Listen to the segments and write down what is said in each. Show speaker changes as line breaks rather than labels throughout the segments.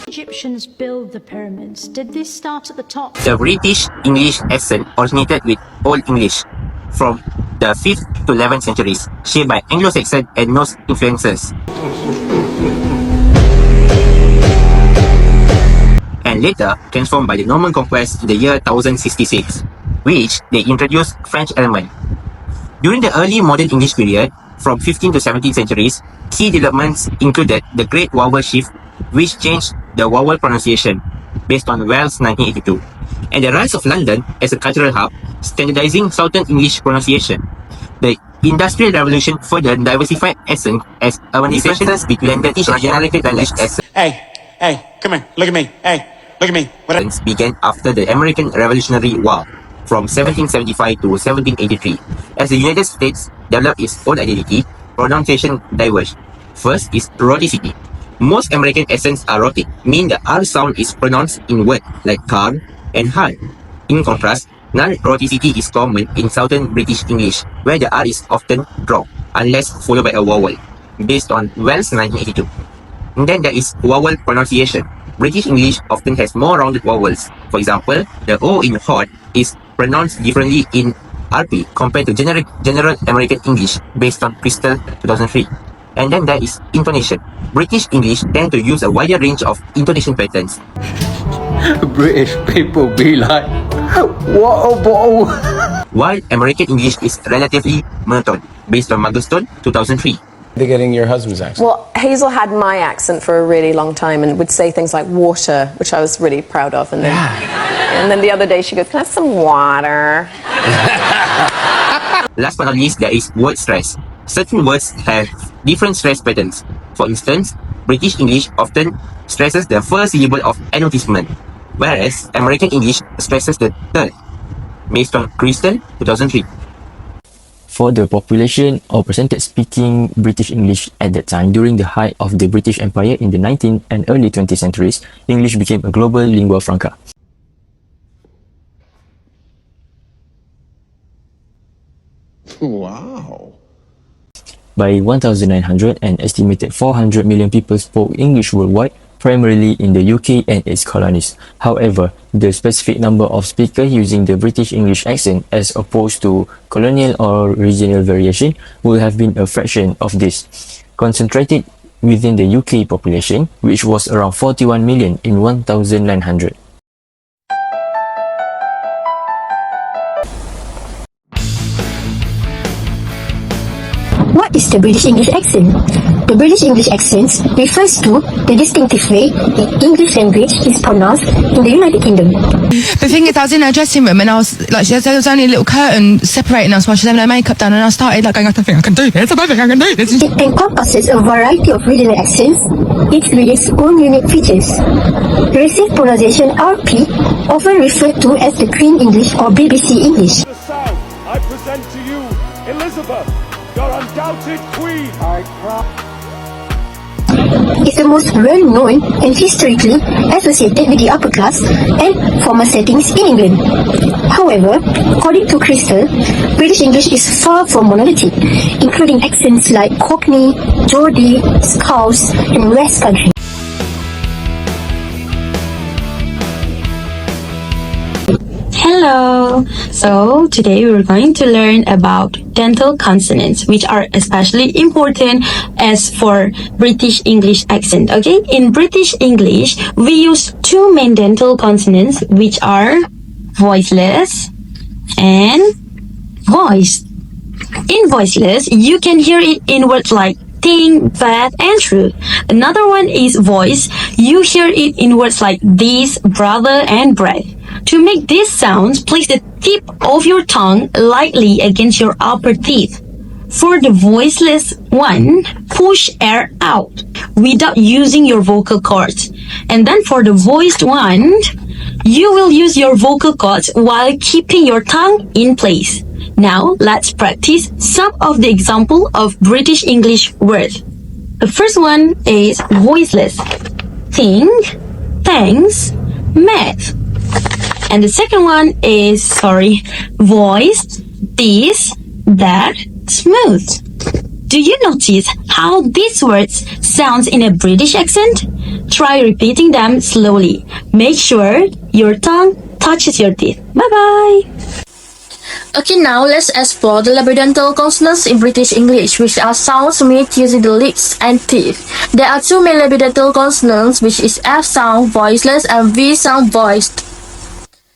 Egyptians build the pyramids? Did this start at the top?
The British English accent originated with Old English from the 5th to 11th centuries, shaped by Anglo-Saxon and Norse influences, and later transformed by the Norman conquest in the year 1066, which they introduced French element. During the early modern English period, from 15th to 17th centuries, key developments included the Great Vowel Shift, which changed the vowel pronunciation based on Wells 1982, and the rise of London as a cultural hub, standardizing Southern English pronunciation. The Industrial Revolution further diversified accent as urbanization between British and American English accents.
Hey, come here, look at me. Hey, look at me. What
began after the American Revolutionary War from 1775 to 1783. As the United States developed its own identity, pronunciation diverged. First is rhoticity. Most American accents are rhotic, meaning the R sound is pronounced in words like car and hard. In contrast, non-rhoticity is common in Southern British English, where the R is often dropped, unless followed by a vowel, based on Wells 1982. And then there is vowel pronunciation. British English often has more rounded vowels. For example, the O in hot is pronounced differently in RP compared to general American English, based on Crystal 2003. And then there is intonation. British English tend to use a wider range of intonation patterns.
British people be like, what a bottle.
While American English is relatively monotone, based on Mugglestone 2003.
They're getting your husband's accent.
Well, Hazel had my accent for a really long time and would say things like water, which I was really proud of. And then the other day she goes, can I have some water?
Last but not least, there is word stress. Certain words have different stress patterns. For instance, British English often stresses the first syllable of advertisement, whereas American English stresses the third, based on Crystal 2003.
For the population or percentage speaking British English at that time, during the height of the British Empire in the 19th and early 20th centuries, English became a global lingua franca.
Wow.
By 1900, an estimated 400 million people spoke English worldwide, primarily in the UK and its colonies. However, the specific number of speakers using the British English accent as opposed to colonial or regional variation would have been a fraction of this, concentrated within the UK population, which was around 41 million in 1900.
What is the British English accent? The British English accent refers to the distinctive way the English language is pronounced in the United Kingdom.
The thing is, I was in her dressing room and I was like, there was only a little curtain separating us while she was having her makeup done, and I started like going, I don't think I can do this, I don't think I can do this.
It encompasses a variety of regional accents, each with its own unique features. The received pronunciation RP, often referred to as the Queen English or BBC English.
The South, I present to you Elizabeth, your undoubted queen.
Is the most well-known and historically associated with the upper class and former settings in England. However, according to Crystal, British English is far from monolithic, including accents like Cockney, Geordie, Scouse, and West Country.
Hello! So today we're going to learn about dental consonants, which are especially important as for British English accent. Okay, in British English we use two main dental consonants, which are voiceless and voiced. In voiceless, you can hear it in words like thing, bad, and true. Another one is voice. You hear it in words like this, brother, and bread. To make these sounds, place the tip of your tongue lightly against your upper teeth. For the voiceless one, push air out without using your vocal cords. And then for the voiced one, you will use your vocal cords while keeping your tongue in place. Now, let's practice some of the example of British English words. The first one is voiceless. Think, thanks, met. And the second one is, voiced, this, that, smooth. Do you notice how these words sound in a British accent? Try repeating them slowly. Make sure your tongue touches your teeth. Bye-bye.
Okay, now let's explore the labiodental consonants in British English, which are sounds made using the lips and teeth. There are two main labiodental consonants, which is F sound, voiceless, and V sound, voiced.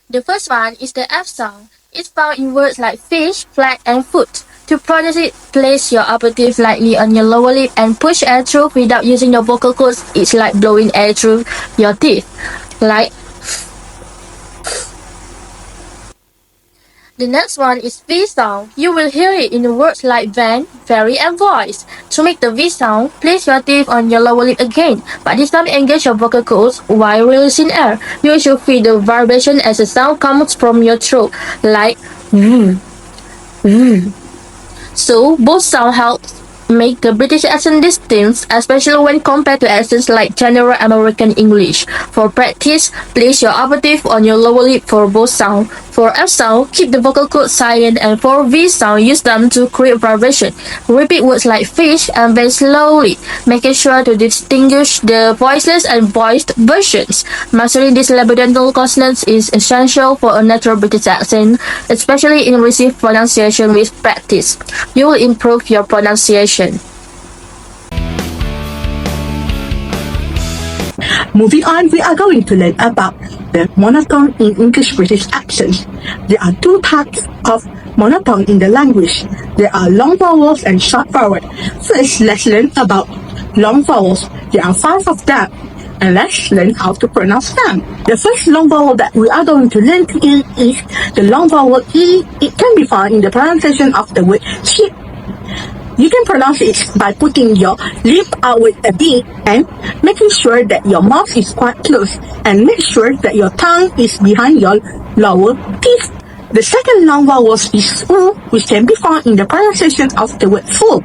The first one is the F sound. It's found in words like fish, flag, and foot. To pronounce it, place your upper teeth lightly on your lower lip and push air through without using the vocal cords. It's like blowing air through your teeth. Like. The next one is V sound. You will hear it in the words like van, very, and voice. To make the V sound, place your teeth on your lower lip again, but this time engage your vocal cords while releasing air. You should feel the vibration as the sound comes from your throat, like So both sound help make the British accent distinct, especially when compared to accents like general American English. For practice, place your upper teeth on your lower lip for both sound. For F sound, keep the vocal cords silent, and for V sound, use them to create vibration. Repeat words like fish and very slowly, making sure to distinguish the voiceless and voiced versions. Mastering these labiodental consonants is essential for a natural British accent, especially in received pronunciation with practice. You will improve your pronunciation.
Moving on, we are going to learn about the monotone in English-British accents. There are two types of monotone in the language. There are long vowels and short vowels. First, let's learn about long vowels. There are 5 of them, and let's learn how to pronounce them. The first long vowel that we are going to learn today is the long vowel E. It can be found in the pronunciation of the word sheep. You can pronounce it by putting your lip out with a B and making sure that your mouth is quite close, and make sure that your tongue is behind your lower teeth. The second long vowel is U, which can be found in the pronunciation of the word full.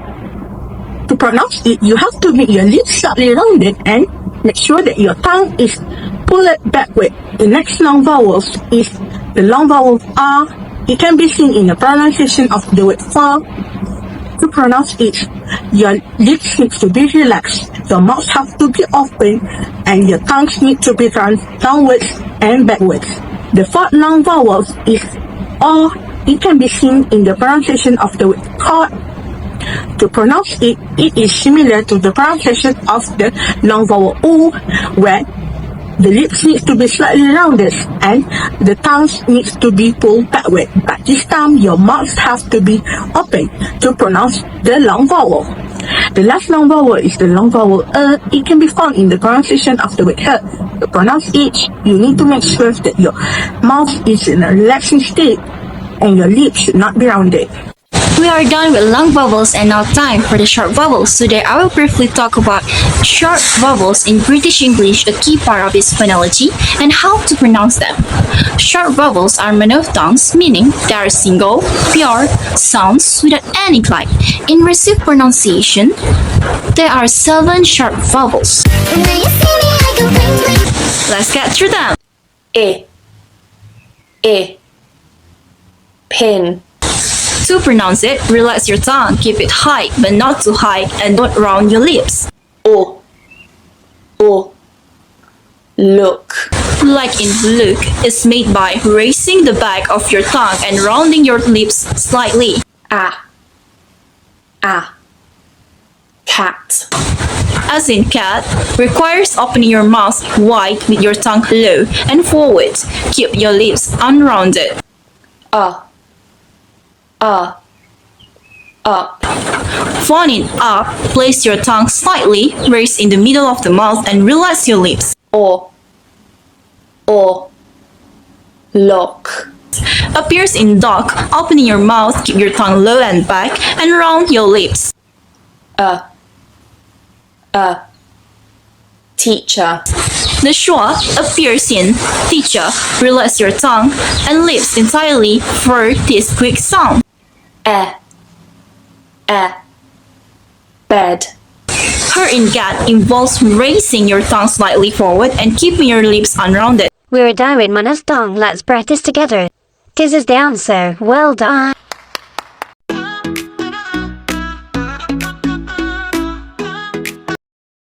To pronounce it, you have to make your lips slightly rounded and make sure that your tongue is pulled backward. The next long vowel is the long vowel R. It can be seen in the pronunciation of the word far. To pronounce it, your lips need to be relaxed, your mouth has to be open, and your tongues need to be turned downwards and backwards. The fourth long vowel is O. It can be seen in the pronunciation of the word cord. To pronounce it, it is similar to the pronunciation of the long vowel U, where the lips need to be slightly rounded and the tongue needs to be pulled backward. But this time, your mouth has to be open to pronounce the long vowel. The last long vowel is the long vowel It can be found in the pronunciation of the word her. To pronounce it, you need to make sure that your mouth is in a relaxing state and your lips should not be rounded.
We are done with long vowels and now time for the short vowels. Today I will briefly talk about short vowels in British English, a key part of its phonology, and how to pronounce them. Short vowels are monophthongs, meaning they are single, pure sounds without any glide. In received pronunciation, there are 7 short vowels. Let's get through them. Pin. To pronounce it, relax your tongue, keep it high but not too high, and don't round your lips. Look. Like in look, is made by raising the back of your tongue and rounding your lips slightly. Cat. As in cat, requires opening your mouth wide with your tongue low and forward. Keep your lips unrounded. Up. Phoning up, place your tongue slightly raised in the middle of the mouth and relax your lips. Lock. Appears in dog, opening your mouth, keep your tongue low and back, and round your lips. Teacher. The schwa appears in teacher, relax your tongue and lips entirely for this quick sound. Bed. Her in gat involves raising your tongue slightly forward and keeping your lips unrounded.
We're done with monophthong. Let's practice together. This is the answer. Well done.